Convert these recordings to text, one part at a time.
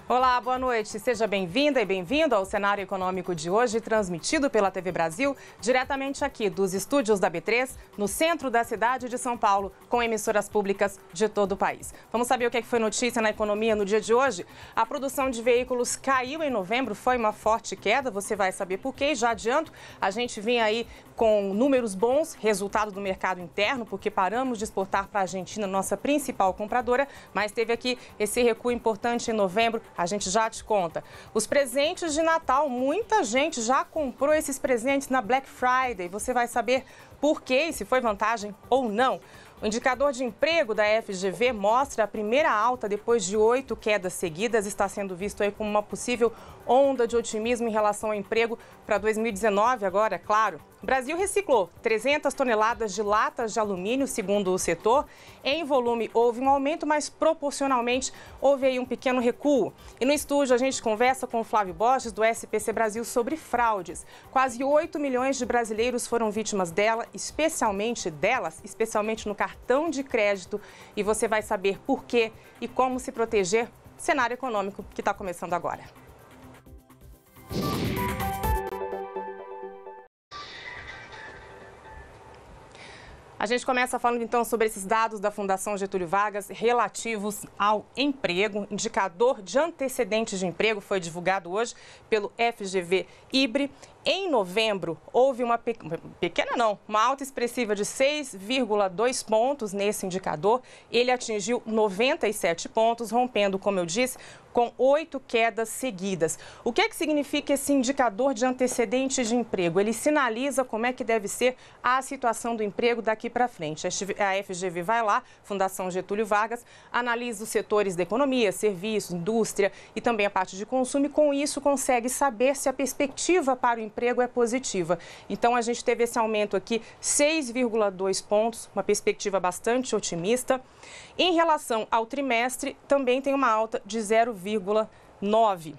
Olá, boa noite. Seja bem-vinda e bem-vindo ao Cenário Econômico de hoje, transmitido pela TV Brasil, diretamente aqui dos estúdios da B3, no centro da cidade de São Paulo, com emissoras públicas de todo o país. Vamos saber o que foi notícia na economia no dia de hoje? A produção de veículos caiu em novembro, foi uma forte queda, você vai saber por quê. Já adianto, a gente vinha aí com números bons, resultado do mercado interno, porque paramos de exportar para a Argentina, nossa principal compradora, mas teve aqui esse recuo importante em novembro. A gente já te conta. Os presentes de Natal, muita gente já comprou esses presentes na Black Friday. Você vai saber por quê e se foi vantagem ou não. O indicador de emprego da FGV mostra a primeira alta depois de 8 quedas seguidas. Está sendo visto aí como uma possível onda de otimismo em relação ao emprego para 2019 agora, é claro. O Brasil reciclou 300 toneladas de latas de alumínio, segundo o setor. Em volume houve um aumento, mas proporcionalmente houve aí um pequeno recuo. E no estúdio a gente conversa com o Flávio Borges, do SPC Brasil, sobre fraudes. Quase 8 milhões de brasileiros foram vítimas especialmente no cartão de crédito. E você vai saber por quê e como se proteger. Cenário econômico que está começando agora. A gente começa falando então sobre esses dados da Fundação Getúlio Vargas relativos ao emprego. Indicador de antecedentes de emprego foi divulgado hoje pelo FGV-IBRE. Em novembro, houve uma alta expressiva de 6,2 pontos nesse indicador. Ele atingiu 97 pontos, rompendo, como eu disse, com 8 quedas seguidas. O que significa esse indicador de antecedentes de emprego? Ele sinaliza como é que deve ser a situação do emprego daqui para frente. A FGV vai lá, Fundação Getúlio Vargas, analisa os setores da economia, serviços, indústria e também a parte de consumo e com isso consegue saber se a perspectiva para o emprego é positiva. Então a gente teve esse aumento aqui, 6,2 pontos, uma perspectiva bastante otimista. Em relação ao trimestre, também tem uma alta de 0,9.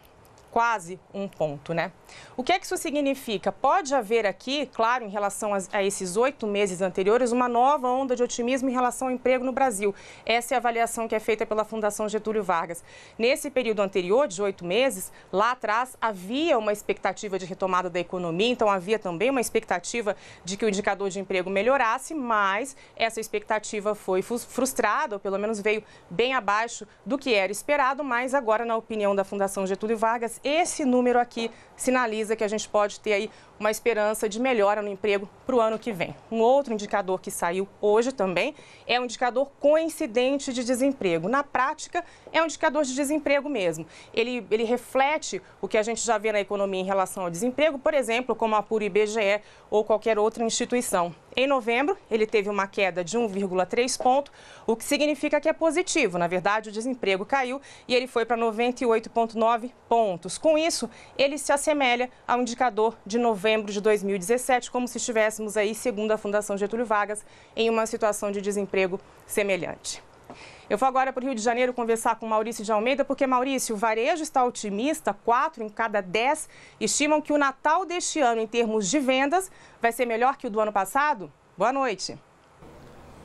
Quase um ponto, né? O que isso significa? Pode haver aqui, claro, em relação a esses 8 meses anteriores, uma nova onda de otimismo em relação ao emprego no Brasil. Essa é a avaliação que é feita pela Fundação Getúlio Vargas. Nesse período anterior, de 8 meses, lá atrás, havia uma expectativa de retomada da economia, então havia também uma expectativa de que o indicador de emprego melhorasse, mas essa expectativa foi frustrada, ou pelo menos veio bem abaixo do que era esperado, mas agora, na opinião da Fundação Getúlio Vargas, esse número aqui sinaliza que a gente pode ter aí uma esperança de melhora no emprego para o ano que vem. Um outro indicador que saiu hoje também é o indicador coincidente de desemprego. Na prática, é um indicador de desemprego mesmo. Ele reflete o que a gente já vê na economia em relação ao desemprego, por exemplo, como a Apura IBGE ou qualquer outra instituição. Em novembro, ele teve uma queda de 1,3 ponto, o que significa que é positivo. Na verdade, o desemprego caiu e ele foi para 98,9 pontos. Com isso, ele se assemelha ao indicador de novembro de 2017, como se estivéssemos aí, segundo a Fundação Getúlio Vargas, em uma situação de desemprego semelhante. Eu vou agora para o Rio de Janeiro conversar com Maurício de Almeida, porque, Maurício, o varejo está otimista, 4 em cada 10 estimam que o Natal deste ano, em termos de vendas, vai ser melhor que o do ano passado? Boa noite.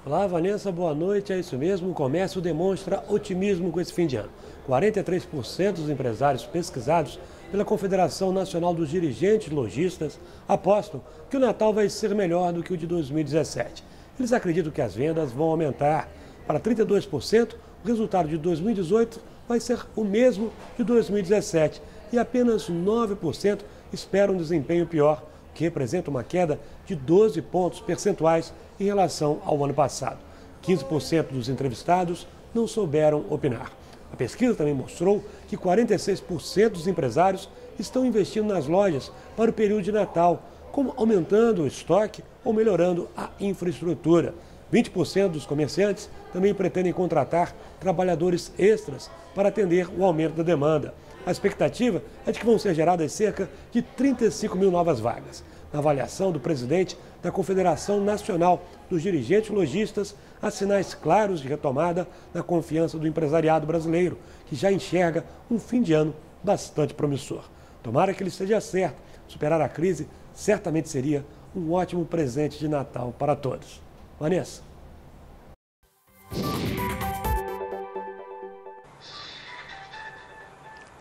Olá, Vanessa, boa noite. É isso mesmo, o comércio demonstra otimismo com esse fim de ano. 43% dos empresários pesquisados pela Confederação Nacional dos Dirigentes Lojistas apostam que o Natal vai ser melhor do que o de 2017. Eles acreditam que as vendas vão aumentar. Para 32%, o resultado de 2018 vai ser o mesmo de 2017 e apenas 9% esperam um desempenho pior, que representa uma queda de 12 pontos percentuais em relação ao ano passado. 15% dos entrevistados não souberam opinar. A pesquisa também mostrou que 46% dos empresários estão investindo nas lojas para o período de Natal, como aumentando o estoque ou melhorando a infraestrutura. 20% dos comerciantes também pretendem contratar trabalhadores extras para atender o aumento da demanda. A expectativa é de que vão ser geradas cerca de 35 mil novas vagas. Na avaliação do presidente da Confederação Nacional dos Dirigentes Lojistas, há sinais claros de retomada na confiança do empresariado brasileiro, que já enxerga um fim de ano bastante promissor. Tomara que ele esteja certo. Superar a crise certamente seria um ótimo presente de Natal para todos. Vanessa.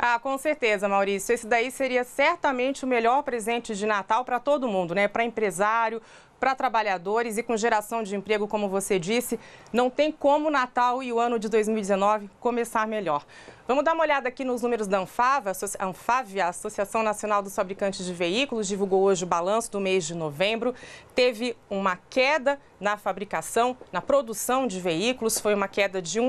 Ah, com certeza, Maurício. Esse daí seria certamente o melhor presente de Natal para todo mundo, né? Para empresário, para trabalhadores e com geração de emprego, como você disse. Não tem como o Natal e o ano de 2019 começar melhor. Vamos dar uma olhada aqui nos números da Anfávia, a Associação Nacional dos Fabricantes de Veículos, divulgou hoje o balanço do mês de novembro. Teve uma queda na fabricação, na produção de veículos, foi uma queda de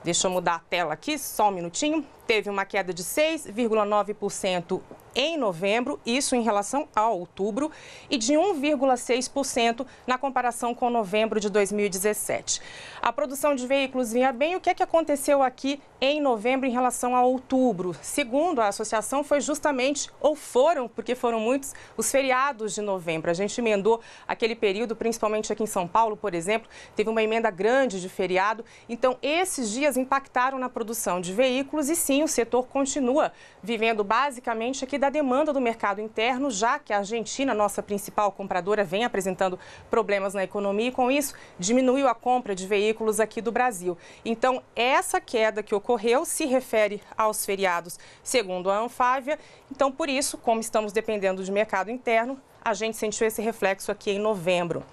Deixa eu mudar a tela aqui, só um minutinho. Teve uma queda de 6,9% em novembro, isso em relação a outubro, e de 1,6% na comparação com novembro de 2017. A produção de veículos vinha bem. O que é que aconteceu aqui em novembro em relação a outubro? Segundo a associação, foi justamente, ou foram, porque foram muitos, os feriados de novembro. A gente emendou aquele período, principalmente aqui em São Paulo, por exemplo, teve uma emenda grande de feriado. Então, esses dias impactaram na produção de veículos e sim, o setor continua vivendo basicamente aqui da demanda do mercado interno, já que a Argentina, nossa principal compradora, vem apresentando problemas na economia e, com isso, diminuiu a compra de veículos aqui do Brasil. Então, essa queda que ocorreu se refere aos feriados, segundo a Anfávia. Então, por isso, como estamos dependendo de mercado interno, a gente sentiu esse reflexo aqui em novembro.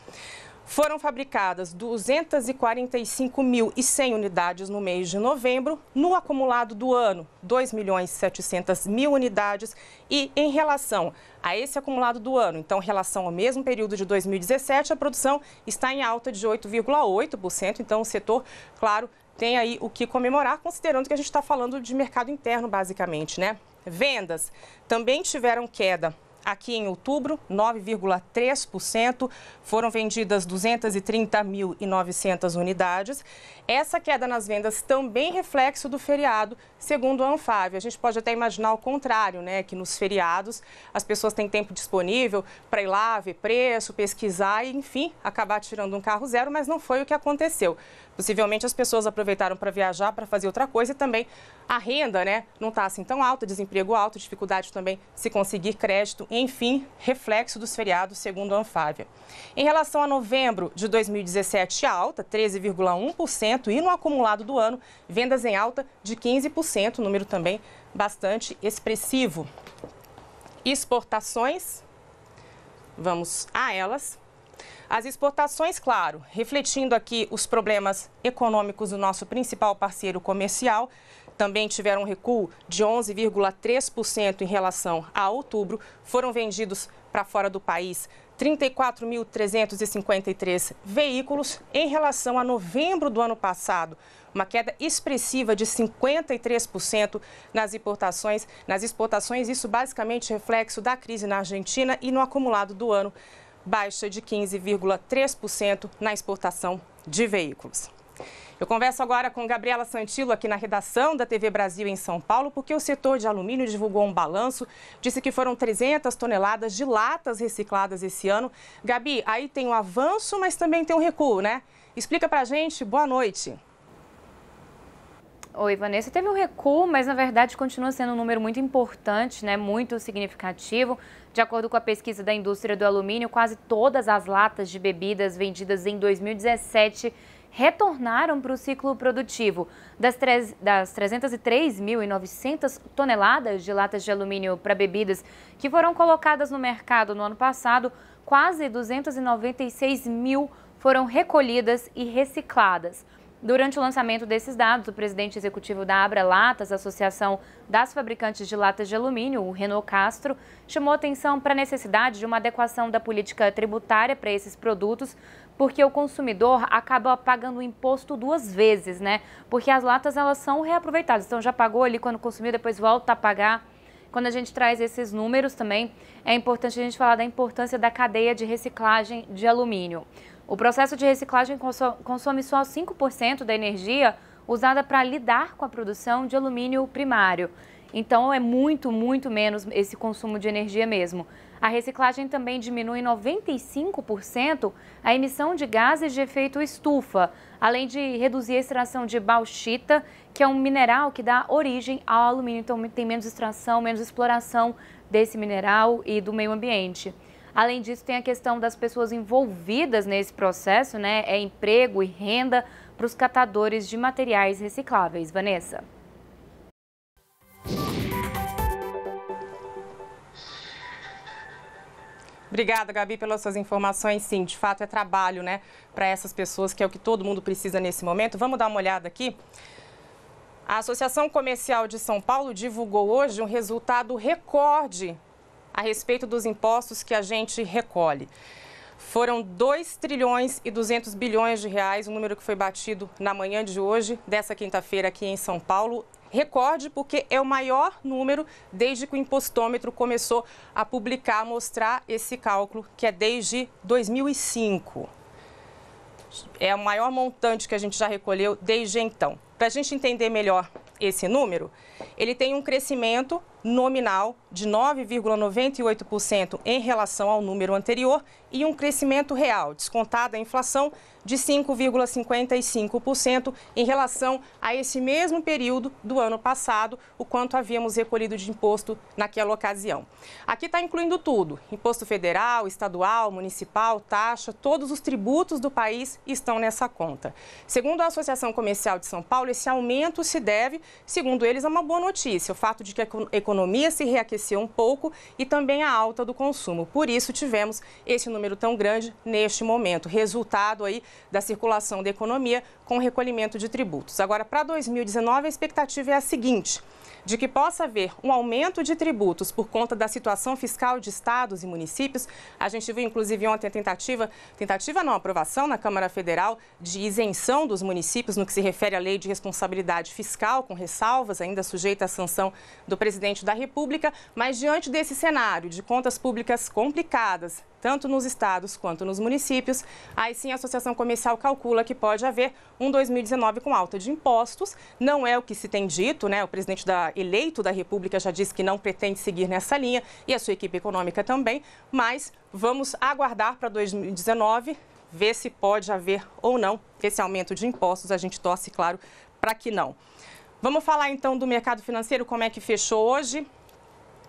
Foram fabricadas 245.100 unidades no mês de novembro. No acumulado do ano, 2.700.000 unidades. E em relação a esse acumulado do ano, então em relação ao mesmo período de 2017, a produção está em alta de 8,8%. Então o setor, claro, tem aí o que comemorar, considerando que a gente está falando de mercado interno, basicamente, né? Vendas também tiveram queda. Aqui em outubro, 9,3%, foram vendidas 230.900 unidades. Essa queda nas vendas também reflexo do feriado, segundo a Anfávia. A gente pode até imaginar o contrário, né? Que nos feriados as pessoas têm tempo disponível para ir lá, ver preço, pesquisar e, enfim, acabar tirando um carro zero, mas não foi o que aconteceu. Possivelmente as pessoas aproveitaram para viajar, para fazer outra coisa e também a renda, né, não está assim tão alta, desemprego alto, dificuldade também se conseguir crédito, enfim, reflexo dos feriados, segundo a Anfávia. Em relação a novembro de 2017, alta, 13,1%, e no acumulado do ano, vendas em alta de 15%, número também bastante expressivo. Exportações, vamos a elas. As exportações, claro, refletindo aqui os problemas econômicos do nosso principal parceiro comercial, também tiveram um recuo de 11,3% em relação a outubro. Foram vendidos para fora do país 34.353 veículos em relação a novembro do ano passado. Uma queda expressiva de 53% nas exportações. Isso basicamente reflexo da crise na Argentina e no acumulado do ano, baixa de 15,3% na exportação de veículos. Eu converso agora com Gabriela Santilo aqui na redação da TV Brasil em São Paulo, porque o setor de alumínio divulgou um balanço, disse que foram 300 toneladas de latas recicladas esse ano. Gabi, aí tem um avanço, mas também tem um recuo, né? Explica pra gente, boa noite. Oi, Vanessa. Teve um recuo, mas na verdade continua sendo um número muito importante, né? Muito significativo. De acordo com a pesquisa da indústria do alumínio, quase todas as latas de bebidas vendidas em 2017 retornaram para o ciclo produtivo. Das 303.900 toneladas de latas de alumínio para bebidas que foram colocadas no mercado no ano passado, quase 296 mil foram recolhidas e recicladas. Durante o lançamento desses dados, o presidente executivo da Abra Latas, Associação das Fabricantes de Latas de Alumínio, o Renaud Castro, chamou atenção para a necessidade de uma adequação da política tributária para esses produtos, porque o consumidor acaba pagando o imposto duas vezes, né? Porque as latas, elas são reaproveitadas, então já pagou ali quando consumiu, depois volta a pagar. Quando a gente traz esses números também, é importante a gente falar da importância da cadeia de reciclagem de alumínio. O processo de reciclagem consome só 5% da energia usada para lidar com a produção de alumínio primário. Então, é muito menos esse consumo de energia mesmo. A reciclagem também diminui em 95% a emissão de gases de efeito estufa, além de reduzir a extração de bauxita, que é um mineral que dá origem ao alumínio. Então, tem menos extração, menos exploração desse mineral e do meio ambiente. Além disso, tem a questão das pessoas envolvidas nesse processo, né? É emprego e renda para os catadores de materiais recicláveis. Vanessa. Obrigada, Gabi, pelas suas informações. Sim, de fato é trabalho, né, para essas pessoas, que é o que todo mundo precisa nesse momento. Vamos dar uma olhada aqui. A Associação Comercial de São Paulo divulgou hoje um resultado recorde a respeito dos impostos que a gente recolhe. Foram 2 trilhões e 200 bilhões de reais, um número que foi batido na manhã de hoje, dessa quinta-feira aqui em São Paulo. Recorde porque é o maior número desde que o impostômetro começou a publicar, mostrar esse cálculo, que é desde 2005. É o maior montante que a gente já recolheu desde então. Para a gente entender melhor esse número, ele tem um crescimento nominal de 9,98% em relação ao número anterior e um crescimento real, descontada a inflação, de 5,55% em relação a esse mesmo período do ano passado, o quanto havíamos recolhido de imposto naquela ocasião. Aqui está incluindo tudo: imposto federal, estadual, municipal, taxa, todos os tributos do país estão nessa conta. Segundo a Associação Comercial de São Paulo, esse aumento se deve, segundo eles, a uma boa notícia, o fato de que a economia se reaqueceu um pouco e também a alta do consumo. Por isso, tivemos esse número tão grande neste momento, resultado aí da circulação da economia com o recolhimento de tributos. Agora, para 2019, a expectativa é a seguinte: de que possa haver um aumento de tributos por conta da situação fiscal de estados e municípios. A gente viu, inclusive, ontem a aprovação na Câmara Federal de isenção dos municípios no que se refere à lei de responsabilidade fiscal, com ressalvas, ainda sujeita à sanção do presidente da República. Mas diante desse cenário de contas públicas complicadas, tanto nos estados quanto nos municípios, aí sim a Associação Comercial calcula que pode haver um 2019 com alta de impostos. Não é o que se tem dito, né? O presidente eleito da República já disse que não pretende seguir nessa linha e a sua equipe econômica também, mas vamos aguardar para 2019, ver se pode haver ou não esse aumento de impostos. A gente torce, claro, para que não. Vamos falar então do mercado financeiro, como é que fechou hoje.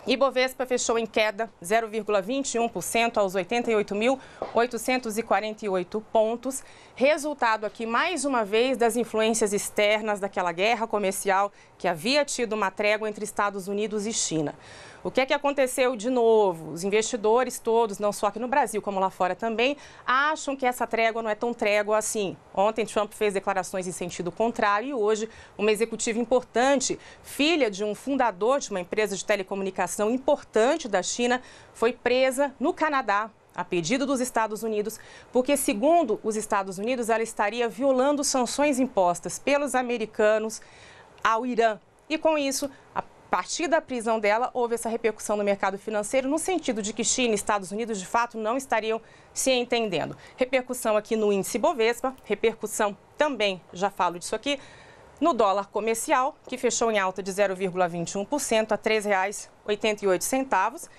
Ibovespa fechou em queda 0,21% aos 88.848 pontos. Resultado aqui, mais uma vez, das influências externas daquela guerra comercial que havia tido uma trégua entre Estados Unidos e China. O que é que aconteceu de novo? Os investidores todos, não só aqui no Brasil, como lá fora também, acham que essa trégua não é tão trégua assim. Ontem, Trump fez declarações em sentido contrário e hoje, uma executiva importante, filha de um fundador de uma empresa de telecomunicação importante da China, foi presa no Canadá, a pedido dos Estados Unidos, porque, segundo os Estados Unidos, ela estaria violando sanções impostas pelos americanos ao Irã. E, com isso, a partir da prisão dela, houve essa repercussão no mercado financeiro, no sentido de que China e Estados Unidos, de fato, não estariam se entendendo. Repercussão aqui no índice Bovespa, repercussão também, já falo disso aqui, no dólar comercial, que fechou em alta de 0,21% a R$ 3,88.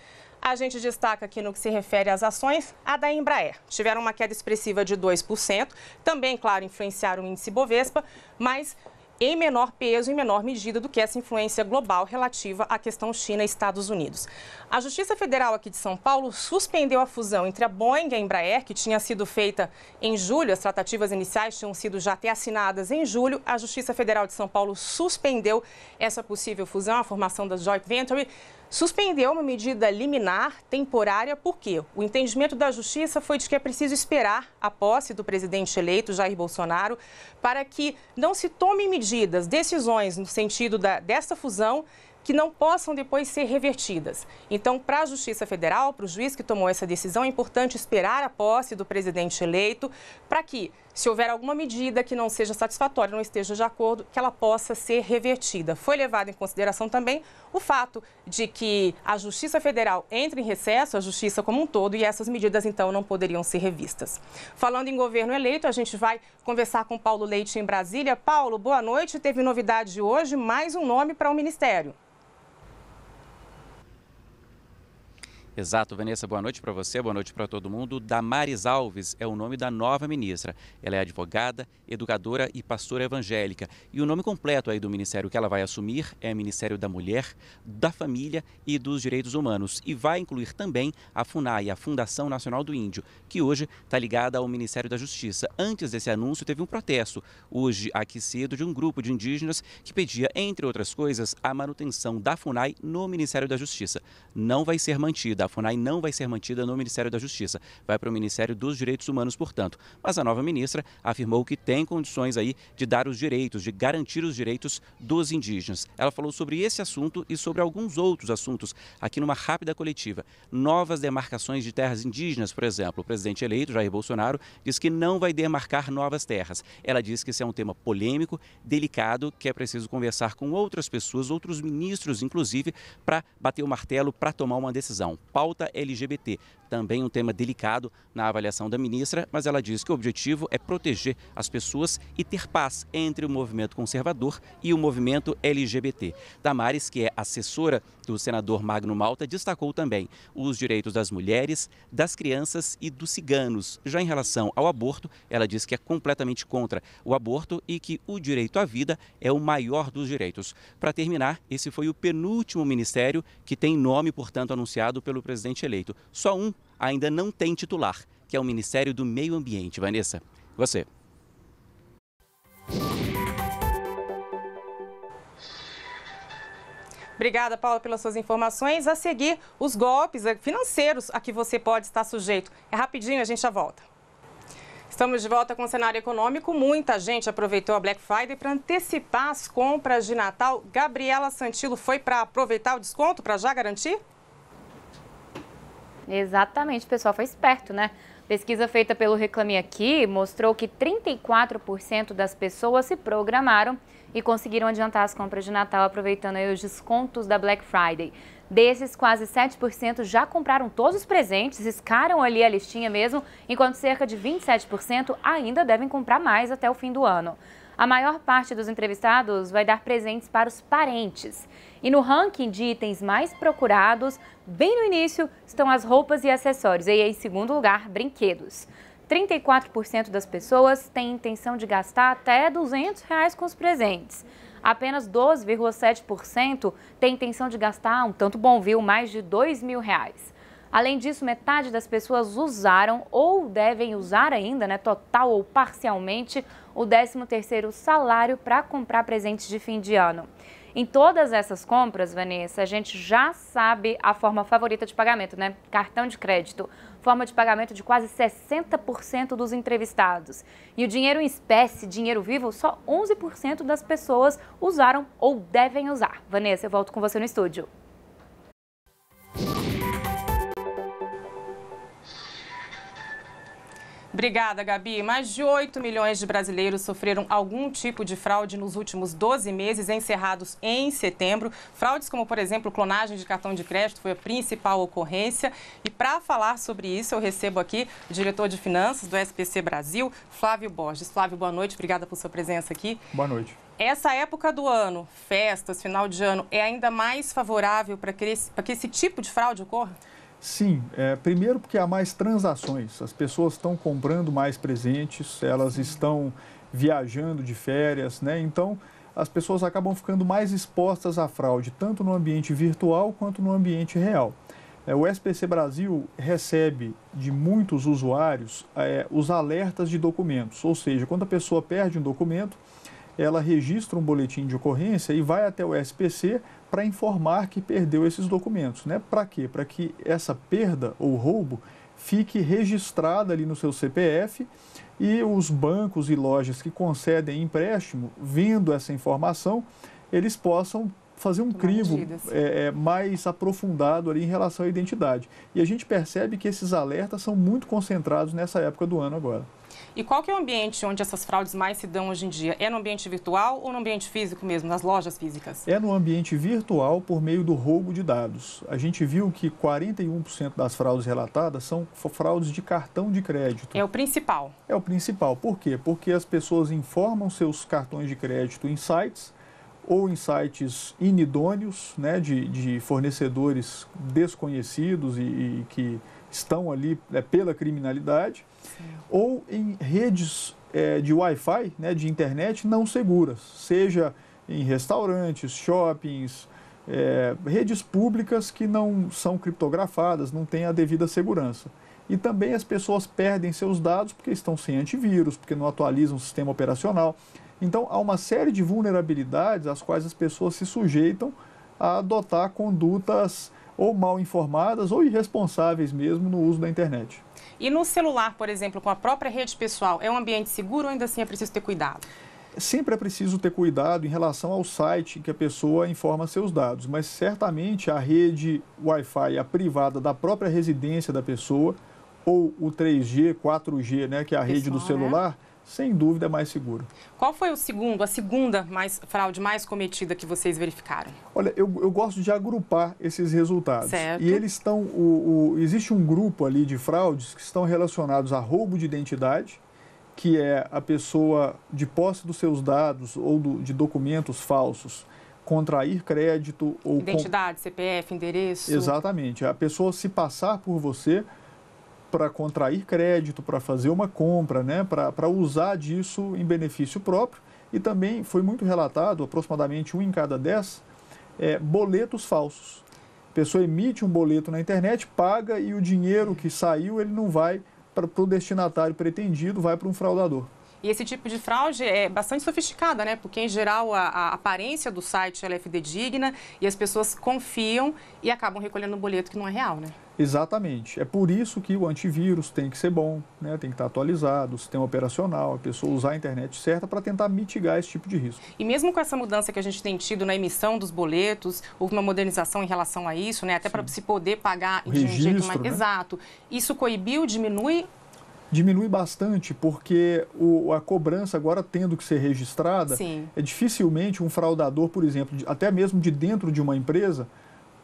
A gente destaca aqui no que se refere às ações, a da Embraer. Tiveram uma queda expressiva de 2%, também, claro, influenciaram o índice Bovespa, mas em menor peso e menor medida do que essa influência global relativa à questão China e Estados Unidos. A Justiça Federal aqui de São Paulo suspendeu a fusão entre a Boeing e a Embraer, que tinha sido feita em julho. As tratativas iniciais tinham sido já até assinadas em julho. A Justiça Federal de São Paulo suspendeu essa possível fusão, a formação da joint venture. Suspendeu uma medida liminar temporária, porque o entendimento da Justiça foi de que é preciso esperar a posse do presidente eleito, Jair Bolsonaro, para que não se tomem medidas, decisões no sentido dessa fusão que não possam depois ser revertidas. Então, para a Justiça Federal, para o juiz que tomou essa decisão, é importante esperar a posse do presidente eleito para que, se houver alguma medida que não seja satisfatória, não esteja de acordo, que ela possa ser revertida. Foi levado em consideração também o fato de que a Justiça Federal entra em recesso, a Justiça como um todo, e essas medidas, então, não poderiam ser revistas. Falando em governo eleito, a gente vai conversar com Paulo Leite em Brasília. Paulo, boa noite. Teve novidade hoje, mais um nome para o Ministério. Exato, Vanessa, boa noite para você, boa noite para todo mundo. Damares Alves é o nome da nova ministra. Ela é advogada, educadora e pastora evangélica. E o nome completo aí do ministério que ela vai assumir é Ministério da Mulher, da Família e dos Direitos Humanos. E vai incluir também a FUNAI, a Fundação Nacional do Índio, que hoje está ligada ao Ministério da Justiça. Antes desse anúncio, teve um protesto, hoje aqui cedo, de um grupo de indígenas que pedia, entre outras coisas, a manutenção da FUNAI no Ministério da Justiça. Não vai ser mantida. da FUNAI não vai ser mantida no Ministério da Justiça, vai para o Ministério dos Direitos Humanos, portanto. Mas a nova ministra afirmou que tem condições aí de dar os direitos, de garantir os direitos dos indígenas. Ela falou sobre esse assunto e sobre alguns outros assuntos aqui numa rápida coletiva. Novas demarcações de terras indígenas, por exemplo. O presidente eleito, Jair Bolsonaro, diz que não vai demarcar novas terras. Ela diz que esse é um tema polêmico, delicado, que é preciso conversar com outras pessoas, outros ministros, inclusive, para bater o martelo, para tomar uma decisão. Pauta LGBT, também um tema delicado na avaliação da ministra, mas ela diz que o objetivo é proteger as pessoas e ter paz entre o movimento conservador e o movimento LGBT. Damares, que é assessora do senador Magno Malta, destacou também os direitos das mulheres, das crianças e dos ciganos. Já em relação ao aborto, ela diz que é completamente contra o aborto e que o direito à vida é o maior dos direitos. Para terminar, esse foi o penúltimo ministério que tem nome, portanto, anunciado pelo presidente eleito. Só um ainda não tem titular, que é o Ministério do Meio Ambiente. Vanessa, você. Obrigada, Paula, pelas suas informações. A seguir, os golpes financeiros a que você pode estar sujeito. É rapidinho, a gente já volta. Estamos de volta com o cenário econômico. Muita gente aproveitou a Black Friday para antecipar as compras de Natal. Gabriela Santillo foi para aproveitar o desconto, para já garantir? Exatamente, o pessoal foi esperto, né? Pesquisa feita pelo Reclame Aqui mostrou que 34% das pessoas se programaram e conseguiram adiantar as compras de Natal aproveitando aí os descontos da Black Friday. Desses, quase 7% já compraram todos os presentes, riscaram ali a listinha mesmo, enquanto cerca de 27% ainda devem comprar mais até o fim do ano. A maior parte dos entrevistados vai dar presentes para os parentes. E no ranking de itens mais procurados, bem no início, estão as roupas e acessórios. E aí, em segundo lugar, brinquedos. 34% das pessoas têm intenção de gastar até R$200 com os presentes. Apenas 12,7% têm intenção de gastar, um tanto bom, viu, mais de R$2.000. Além disso, metade das pessoas usaram ou devem usar ainda, né, total ou parcialmente, o 13º salário para comprar presentes de fim de ano. Em todas essas compras, Vanessa, a gente já sabe a forma favorita de pagamento, né? Cartão de crédito. Forma de pagamento de quase 60% dos entrevistados. E o dinheiro em espécie, dinheiro vivo, só 11% das pessoas usaram ou devem usar. Vanessa, eu volto com você no estúdio. Obrigada, Gabi. Mais de 8 milhões de brasileiros sofreram algum tipo de fraude nos últimos 12 meses, encerrados em setembro. Fraudes como, por exemplo, clonagem de cartão de crédito foi a principal ocorrência. E para falar sobre isso, eu recebo aqui o diretor de finanças do SPC Brasil, Flávio Borges. Flávio, boa noite. Obrigada por sua presença aqui. Boa noite. Essa época do ano, festas, final de ano, é ainda mais favorável para que esse tipo de fraude ocorra? Sim, primeiro porque há mais transações, as pessoas estão comprando mais presentes, elas estão viajando de férias, né? Então as pessoas acabam ficando mais expostas à fraude, tanto no ambiente virtual quanto no ambiente real. O SPC Brasil recebe de muitos usuários os alertas de documentos, ou seja, quando a pessoa perde um documento, ela registra um boletim de ocorrência e vai até o SPC para informar que perdeu esses documentos, né? Para quê? Para que essa perda ou roubo fique registrada ali no seu CPF e os bancos e lojas que concedem empréstimo, vendo essa informação, eles possam fazer um crivo mais aprofundado ali em relação à identidade. E a gente percebe que esses alertas são muito concentrados nessa época do ano agora. E qual que é o ambiente onde essas fraudes mais se dão hoje em dia? É no ambiente virtual ou no ambiente físico mesmo, nas lojas físicas? É no ambiente virtual por meio do roubo de dados. A gente viu que 41% das fraudes relatadas são fraudes de cartão de crédito. É o principal? É o principal. Por quê? Porque as pessoas informam seus cartões de crédito em sites ou em sites inidôneos, né, de fornecedores desconhecidos e que estão ali pela criminalidade. Sim. Ou em redes de Wi-Fi, né, de internet não seguras, seja em restaurantes, shoppings, redes públicas que não são criptografadas, não têm a devida segurança. E também as pessoas perdem seus dados porque estão sem antivírus, porque não atualizam o sistema operacional. Então, há uma série de vulnerabilidades às quais as pessoas se sujeitam a adotar condutas ou mal informadas ou irresponsáveis mesmo no uso da internet. E no celular, por exemplo, com a própria rede pessoal, é um ambiente seguro ou ainda assim é preciso ter cuidado? Sempre é preciso ter cuidado em relação ao site que a pessoa informa seus dados, mas certamente a rede Wi-Fi, a privada da própria residência da pessoa, ou o 3G, 4G, né, que é a rede do celular, né? Sem dúvida é mais seguro. Qual foi a segunda fraude mais cometida que vocês verificaram? Olha, eu gosto de agrupar esses resultados. Certo. E eles estão, existe um grupo ali de fraudes que estão relacionados a roubo de identidade, que é a pessoa de posse dos seus dados ou de documentos falsos, contrair crédito ou... Identidade, CPF, endereço. Exatamente. A pessoa se passar por você para contrair crédito, para fazer uma compra, né, para usar disso em benefício próprio. E também foi muito relatado, aproximadamente 1 em cada 10, boletos falsos. A pessoa emite um boleto na internet, paga e o dinheiro que saiu, ele não vai para o destinatário pretendido, vai para um fraudador. E esse tipo de fraude é bastante sofisticada, né? Porque, em geral, a aparência do site ela é fidedigna e as pessoas confiam e acabam recolhendo um boleto que não é real, né? Exatamente. É por isso que o antivírus tem que ser bom, né? Tem que estar atualizado, o sistema operacional, a pessoa usar a internet certa para tentar mitigar esse tipo de risco. E mesmo com essa mudança que a gente tem tido na emissão dos boletos, houve uma modernização em relação a isso, né? Até para se poder pagar de um jeito mais... Né? Exato. Isso coibiu, diminui? Diminui bastante, porque a cobrança agora tendo que ser registrada, é dificilmente um fraudador, por exemplo, até mesmo de dentro de uma empresa,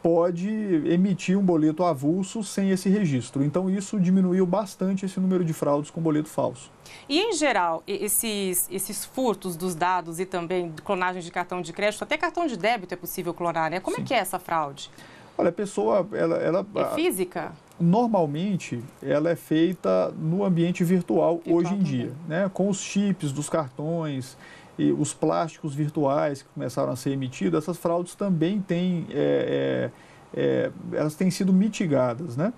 pode emitir um boleto avulso sem esse registro. Então, isso diminuiu bastante esse número de fraudes com boleto falso. E, em geral, esses furtos dos dados e também clonagem de cartão de crédito, até cartão de débito é possível clonar, né? Como é que é essa fraude? Olha, a pessoa... ela é física? Normalmente, ela é feita no ambiente virtual hoje em dia, né? Com os chips dos cartões e os plásticos virtuais que começaram a ser emitidos, essas fraudes também têm, elas têm sido mitigadas, né?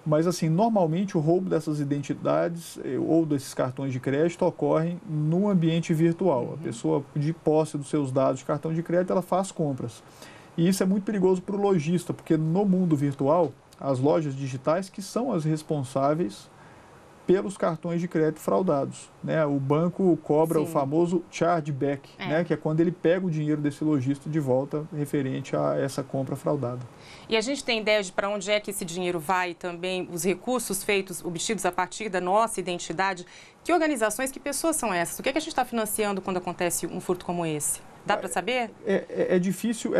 Mas, assim, normalmente o roubo dessas identidades ou desses cartões de crédito ocorrem no ambiente virtual. A pessoa, de posse dos seus dados de cartão de crédito, ela faz compras. E isso é muito perigoso para o lojista, porque no mundo virtual, as lojas digitais que são as responsáveis pelos cartões de crédito fraudados, né? O banco cobra o famoso chargeback, né? Que é quando ele pega o dinheiro desse lojista de volta referente a essa compra fraudada. E a gente tem ideia de para onde é que esse dinheiro vai também, os recursos obtidos a partir da nossa identidade? Que organizações, que pessoas são essas? O que é que a gente está financiando quando acontece um furto como esse? Dá para saber? É difícil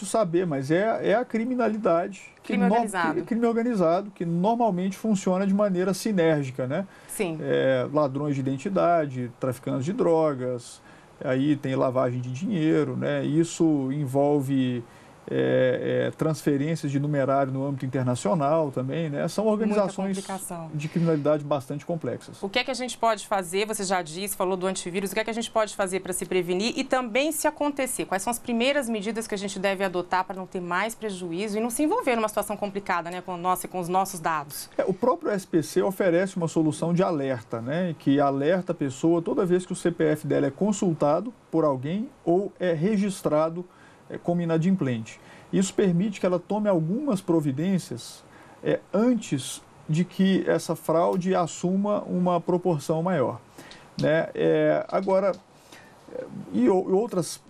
saber, mas é a criminalidade. Crime organizado. Crime organizado, que normalmente funciona de maneira sinérgica, né? Sim. Ladrões de identidade, traficantes de drogas, aí tem lavagem de dinheiro, né? Isso envolve transferências de numerário no âmbito internacional também, né? São organizações de criminalidade bastante complexas. O que é que a gente pode fazer? Você já disse, falou do antivírus, o que é que a gente pode fazer para se prevenir e também se acontecer? Quais são as primeiras medidas que a gente deve adotar para não ter mais prejuízo e não se envolver numa situação complicada, né, com os nossos dados? O próprio SPC oferece uma solução de alerta, né, que alerta a pessoa toda vez que o CPF dela é consultado por alguém ou é registrado como inadimplente. Isso permite que ela tome algumas providências antes de que essa fraude assuma uma proporção maior, né? Agora, outras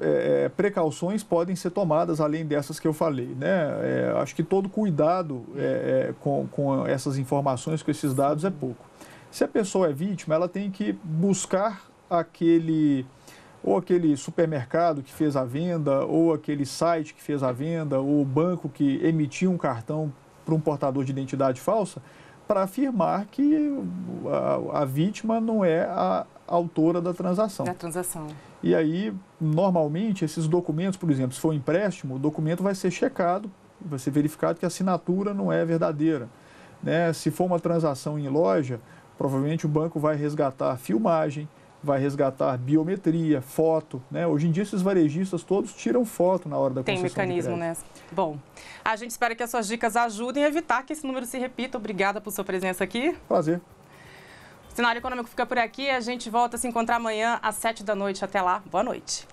precauções podem ser tomadas além dessas que eu falei, né? Acho que todo cuidado com essas informações, com esses dados é pouco. Se a pessoa é vítima, ela tem que buscar aquele supermercado que fez a venda, ou aquele site que fez a venda, ou o banco que emitiu um cartão para um portador de identidade falsa, para afirmar que a vítima não é a autora da transação. E aí, normalmente, esses documentos, por exemplo, se for um empréstimo, o documento vai ser checado, vai ser verificado que a assinatura não é verdadeira, né? Se for uma transação em loja, provavelmente o banco vai resgatar filmagem, vai resgatar biometria, foto, né? Hoje em dia esses varejistas todos tiram foto na hora da concessão de crédito. Tem mecanismo, né? Bom, a gente espera que as suas dicas ajudem a evitar que esse número se repita. obrigada por sua presença aqui. Prazer. O Cenário Econômico fica por aqui. A gente volta a se encontrar amanhã às 7 da noite. Até lá, boa noite.